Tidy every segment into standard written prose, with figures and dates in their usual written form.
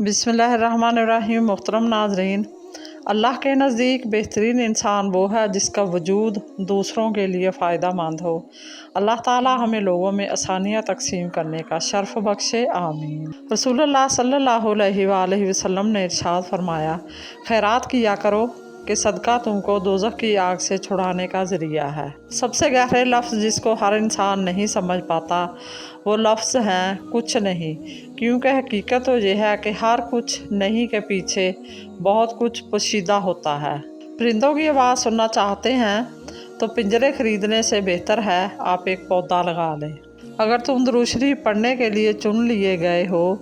बिस्मिल्लाहिर्रहमानिर्रहीम। मोहतरम नाज़रीन, अल्लाह के नज़दीक बेहतरीन इंसान वो है जिसका वजूद दूसरों के लिए फ़ायदा मंद हो। अल्लाह ताला हमें लोगों में आसानियाँ तकसीम करने का शर्फ बख्शे, आमीन। रसूलुल्लाह सल्लल्लाहु अलैहि वसल्लम ने इरशाद फरमाया, खैरात किया करो कि सदका तुमको दोज़ख की आग से छुड़ाने का ज़रिया है। सबसे गहरे लफ्ज़ जिसको हर इंसान नहीं समझ पाता वो लफ्ज़ हैं कुछ नहीं, क्योंकि हकीकत तो यह है कि हर कुछ नहीं के पीछे बहुत कुछ पोशीदा होता है। परिंदों की आवाज़ सुनना चाहते हैं तो पिंजरे खरीदने से बेहतर है आप एक पौधा लगा लें। अगर तुम दुरूद शरीफ पढ़ने के लिए चुन लिए गए हो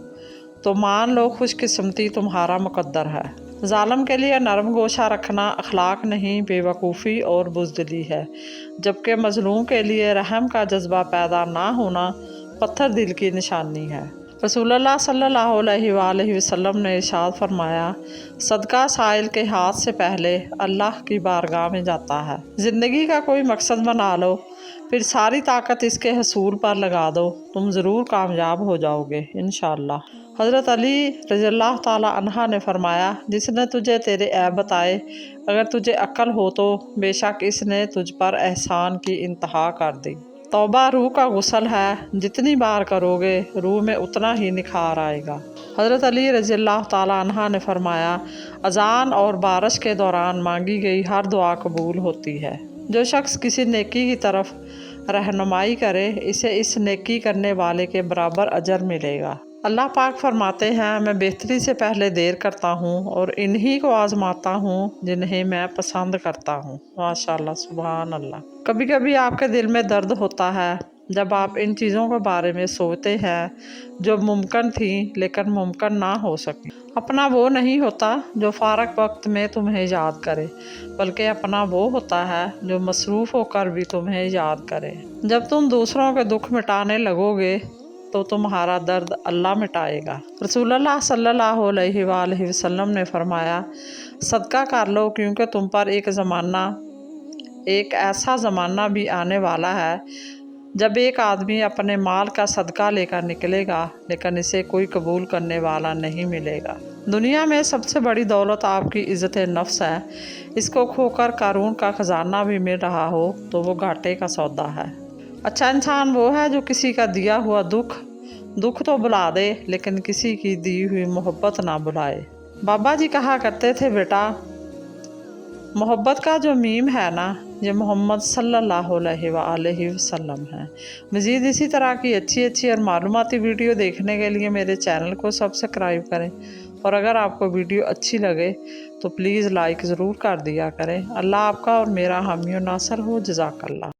तो मान लो खुशकिस्मती तुम्हारा मुकद्दर है। ज़ालिम के लिए नरम गोशा रखना अखलाक नहीं, बेवकूफ़ी और बुज़दिली है, जबकि मज़लूम के लिए रहम का जज्बा पैदा ना होना पत्थर दिल की निशानी है। रसूलुल्लाह सल्लल्लाहु अलैहि वसल्लम ने इरशाद फरमाया, सदका साइल के हाथ से पहले अल्लाह की बारगाह में जाता है। ज़िंदगी का कोई मकसद बना लो, फिर सारी ताकत इसके हसूल पर लगा दो, तुम ज़रूर कामयाब हो जाओगे इंशाअल्लाह। हज़रत अली रज़ियल्लाहु ताला अन्हा ने फरमाया, जिसने तुझे तेरे ऐब बताए अगर तुझे अक्ल हो तो बेशक इसने तुझ पर एहसान की इंतहा कर दी। तौबा रूह का गुस्ल है, जितनी बार करोगे रूह में उतना ही निखार आएगा। हज़रत अली रज़ियल्लाहु ताला अन्हा ने फरमाया, अज़ान और बारिश के दौरान मांगी गई हर दुआ कबूल होती है। जो शख्स किसी नेकी की तरफ रहनुमाई करे इसे इस नेकी करने वाले के बराबर अजर मिलेगा। अल्लाह पाक फरमाते हैं, मैं बेहतरी से पहले देर करता हूँ और इन्हीं को आजमाता हूँ जिन्हें मैं पसंद करता हूँ। माशाअल्लाह, सुभान अल्लाह। कभी कभी आपके दिल में दर्द होता है जब आप इन चीज़ों के बारे में सोचते हैं जो मुमकिन थी लेकिन मुमकिन ना हो सकी। अपना वो नहीं होता जो फ़ारग वक्त में तुम्हें याद करे, बल्कि अपना वो होता है जो मसरूफ़ होकर भी तुम्हें याद करे। जब तुम दूसरों के दुख मिटाने लगोगे तो तुम्हारा दर्द अल्लाह मिटाएगा। रसूलुल्लाह सल्लल्लाहु अलैहि वसल्लम ने फरमाया, सदका कर लो क्योंकि तुम पर एक ऐसा ज़माना भी आने वाला है जब एक आदमी अपने माल का सदका लेकर निकलेगा लेकिन इसे कोई कबूल करने वाला नहीं मिलेगा। दुनिया में सबसे बड़ी दौलत आपकी इज़्ज़त नफ्स है। इसको खोकर कारून का ख़जाना भी मिल रहा हो तो वो घाटे का सौदा है। अच्छा इंसान वो है जो किसी का दिया हुआ दुख तो बुला दे लेकिन किसी की दी हुई मोहब्बत ना बुलाए। बाबा जी कहा करते थे, बेटा मोहब्बत का जो मीम है ना ये मोहम्मद सल्लल्लाहु अलैहि वसल्लम है। मज़ीद इसी तरह की अच्छी और मालूमाती वीडियो देखने के लिए मेरे चैनल को सब्सक्राइब करें और अगर आपको वीडियो अच्छी लगे तो प्लीज़ लाइक ज़रूर कर दिया करें। अल्लाह आपका और मेरा हामी नासर हो। जज़ाकल्लाह।